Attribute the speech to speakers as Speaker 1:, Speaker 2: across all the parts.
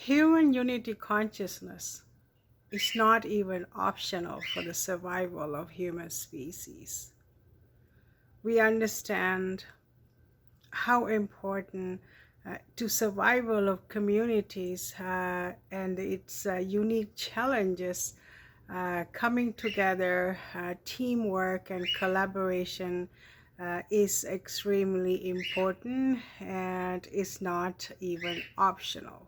Speaker 1: Human unity consciousness is not even optional for the survival of human species. We understand how important to survival of communities and its unique challenges. Coming together, teamwork and collaboration is extremely important and is not even optional.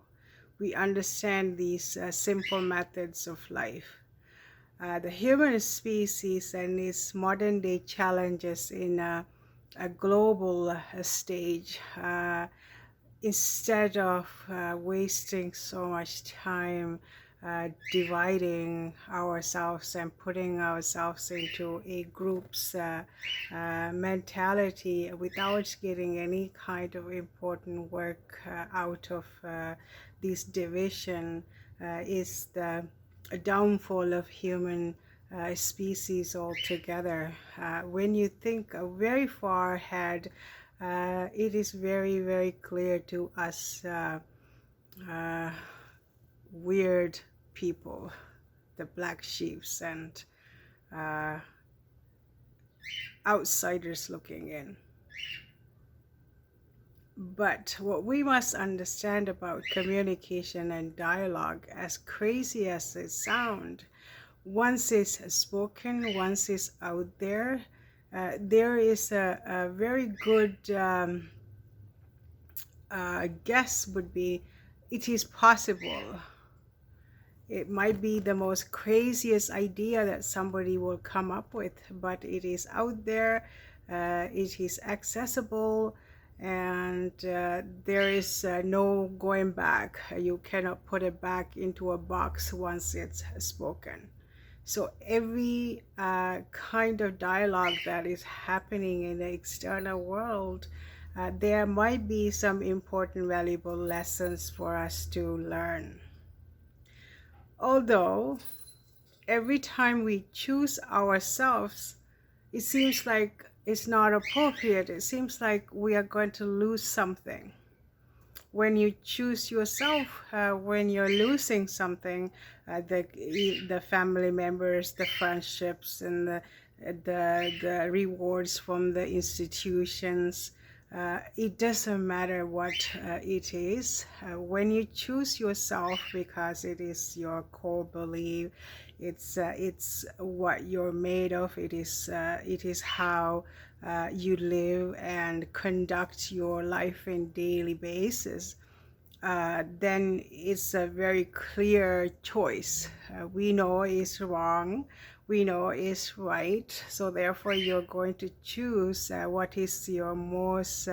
Speaker 1: We understand these simple methods of life. The human species and its modern day challenges in a global stage. Instead of wasting so much time dividing ourselves and putting ourselves into a group's mentality without getting any kind of important work out of this division, is the downfall of human species altogether. When you think very far ahead, it is very, very clear to us uh, weird people, the black sheeps and uh, outsiders looking in. But what we must understand about communication and dialogue, as crazy as it sounds, once it's spoken, once it's out there, there is a very good guess would be it is possible. It might be the most craziest idea that somebody will come up with, but it is out there, it is accessible, and there is no going back. You cannot put it back into a box once it's spoken. So every kind of dialogue that is happening in the external world, there might be some important, valuable lessons for us to learn. Although every time we choose ourselves, it seems like it's not appropriate. It seems like we are going to lose something. When you choose yourself, when you're losing something, the family members, the friendships, and the rewards from the institutions, it doesn't matter what it is. When you choose yourself because it is your core belief, it's what you're made of. It is how you live and conduct your life in daily basis. Then it's a very clear choice. We know it's wrong, we know it's right, so therefore you're going to choose what is your most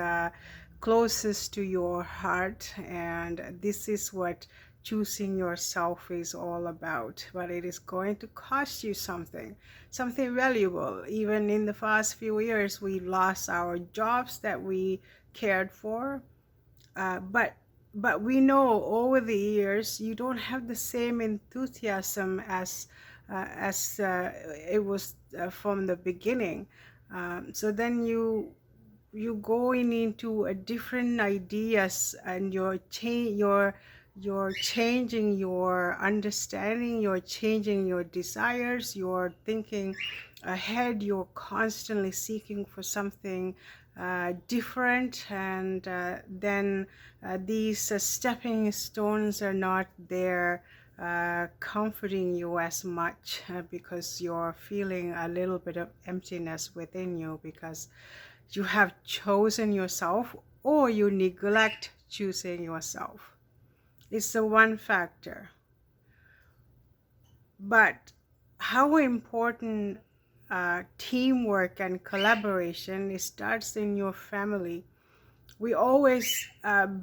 Speaker 1: closest to your heart, and this is what choosing yourself is all about. But it is going to cost you something, something valuable. Even in the past few years, we lost our jobs that we cared for, but we know over the years you don't have the same enthusiasm as it was from the beginning. So then you going into a different ideas, and you're changing your understanding, you're changing your desires, you're thinking ahead, you're constantly seeking for something different, and then these stepping stones are not there comforting you as much, because you're feeling a little bit of emptiness within you because you have chosen yourself, or you neglect choosing yourself. It's the one factor. But how important teamwork and collaboration, it starts in your family. We always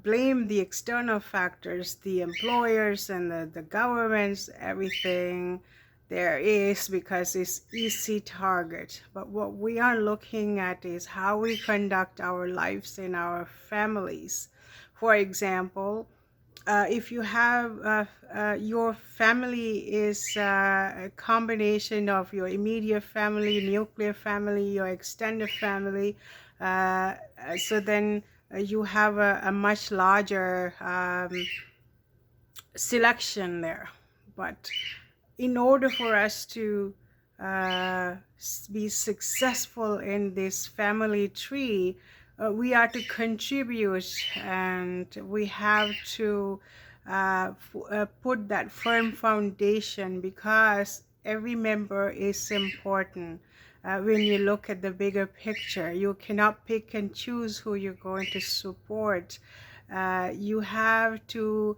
Speaker 1: blame the external factors, the employers and the governments, everything there is, because it's easy target. But what we are looking at is how we conduct our lives in our families. For example, if you have your family is a combination of your immediate family, nuclear family, your extended family, so then you have a much larger selection there. But in order for us to be successful in this family tree, we are to contribute, and we have to put that firm foundation, because every member is important. When you look at the bigger picture, you cannot pick and choose who you're going to support. You have to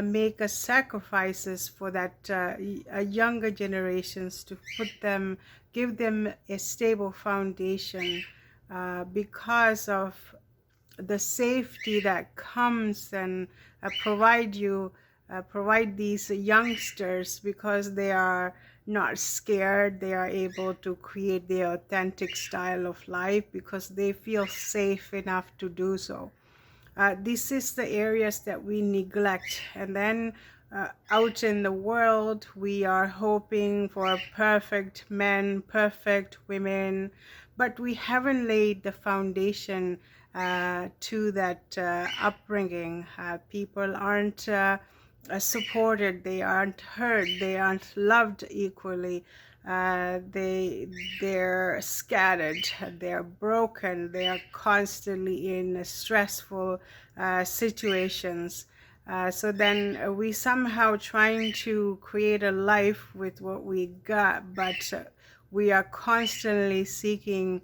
Speaker 1: make a sacrifices for that younger generations, to put them, give them a stable foundation, because of the safety that comes, and provide these youngsters, because they are not scared. They are able to create their authentic style of life because they feel safe enough to do so. This is the areas that we neglect, and then out in the world we are hoping for perfect men, perfect women, but we haven't laid the foundation to that upbringing. People aren't supported, they aren't heard, they aren't loved equally. They're scattered, they're broken, they are constantly in stressful situations. So then we somehow trying to create a life with what we got, but we are constantly seeking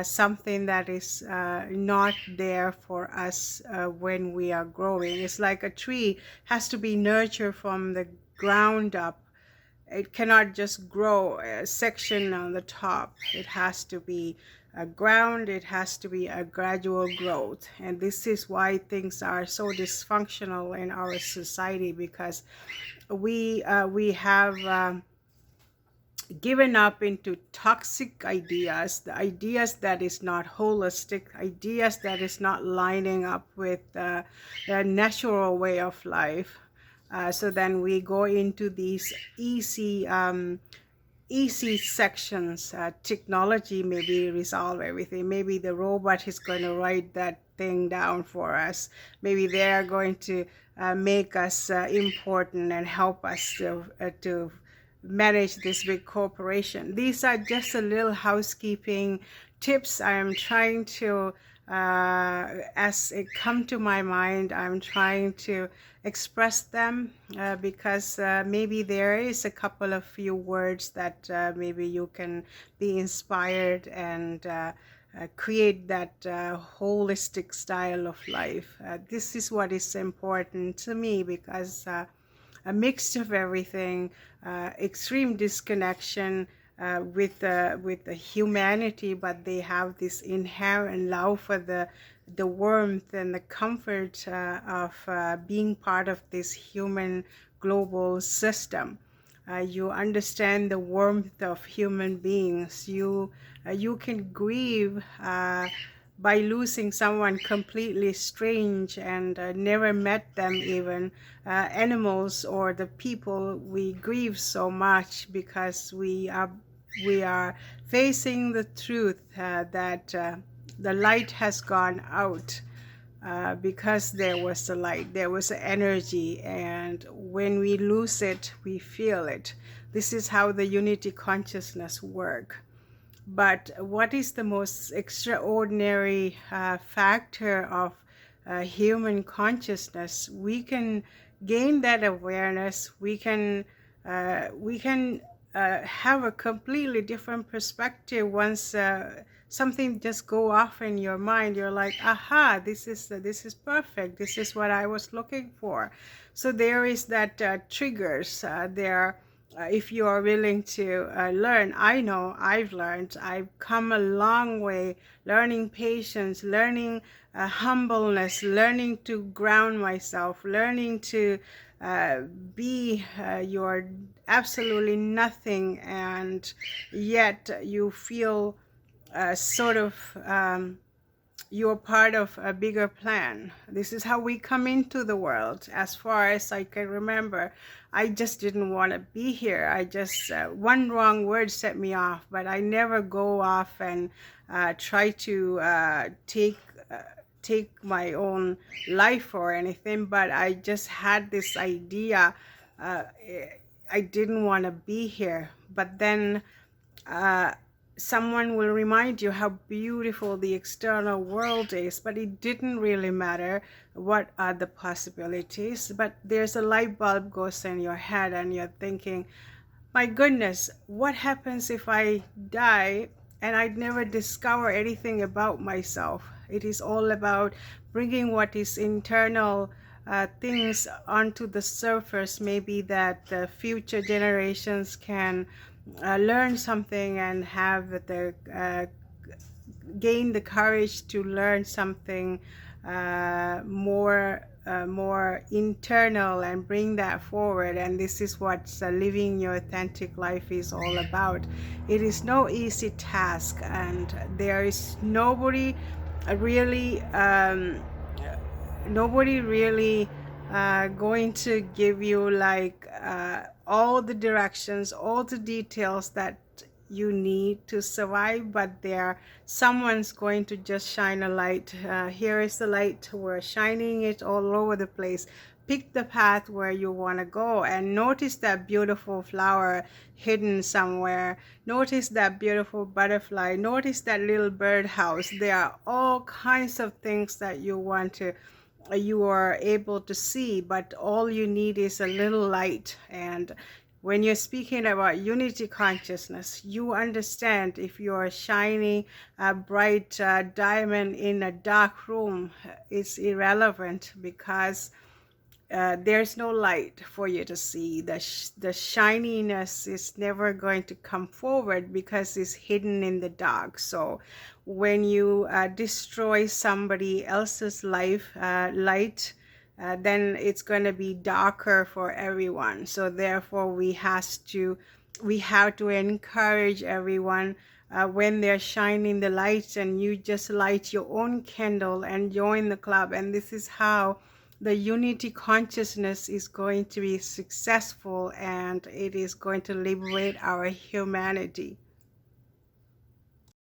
Speaker 1: something that is not there for us when we are growing. It's like a tree has to be nurtured from the ground up. It cannot just grow a section on the top. It has to be a ground. It has to be a gradual growth. And this is why things are so dysfunctional in our society, because we have given up into toxic ideas, the ideas that is not holistic, ideas that is not lining up with the natural way of life. So then we go into these easy sections. Technology maybe resolve everything. Maybe the robot is going to write that thing down for us. Maybe they are going to make us important and help us to manage this big corporation. These are just a little housekeeping tips. I am trying to, as it come to my mind, I'm trying to express them because maybe there is a couple of few words that maybe you can be inspired and create that holistic style of life. This is what is important to me, because a mix of everything, extreme disconnection with the humanity, but they have this inherent love for the warmth and the comfort of being part of this human global system. You understand the warmth of human beings. You can grieve by losing someone completely strange and never met them even. Animals or the people, we grieve so much because we are facing the truth that the light has gone out. Because there was a light, there was an energy, and when we lose it, we feel it. This is how the unity consciousness work. But what is the most extraordinary factor of human consciousness? We can gain that awareness. We can have a completely different perspective once something just go off in your mind. You're like, aha, this is perfect. This is what I was looking for. So there is that triggers there. If you are willing to learn. I know I've learned. I've come a long way, learning patience, learning humbleness, learning to ground myself, learning to be your absolutely nothing, and yet you feel sort of you're part of a bigger plan. This is how we come into the world. As far as I can remember, I just didn't want to be here. I just, one wrong word set me off, but I never go off and try to take take my own life or anything, but I just had this idea. uh, I didn't want to be here, but then uh, someone will remind you how beautiful the external world is, but it didn't really matter what are the possibilities. But there's a light bulb goes in your head and you're thinking, my goodness, what happens if I die and I'd never discover anything about myself? It is all about bringing what is internal things onto the surface, maybe that the future generations can learn something and have the gain the courage to learn something more internal and bring that forward. And this is what living your authentic life is all about. It is no easy task, and there is really nobody really going to give you like all the directions, all the details that you need to survive, but there someone's going to just shine a light. Here is the light, we're shining it all over the place. Pick the path where you want to go, and notice that beautiful flower hidden somewhere. Notice that beautiful butterfly. Notice that little birdhouse. There are all kinds of things that you are able to see, but all you need is a little light. And when you're speaking about unity consciousness, you understand if you're shining a bright diamond in a dark room, it's irrelevant, because there's no light for you to see. The shininess is never going to come forward because it's hidden in the dark. So when you destroy somebody else's life light, then it's going to be darker for everyone. So therefore we have to encourage everyone when they're shining the lights, and you just light your own candle and join the club. And this is how the unity consciousness is going to be successful, and it is going to liberate our humanity.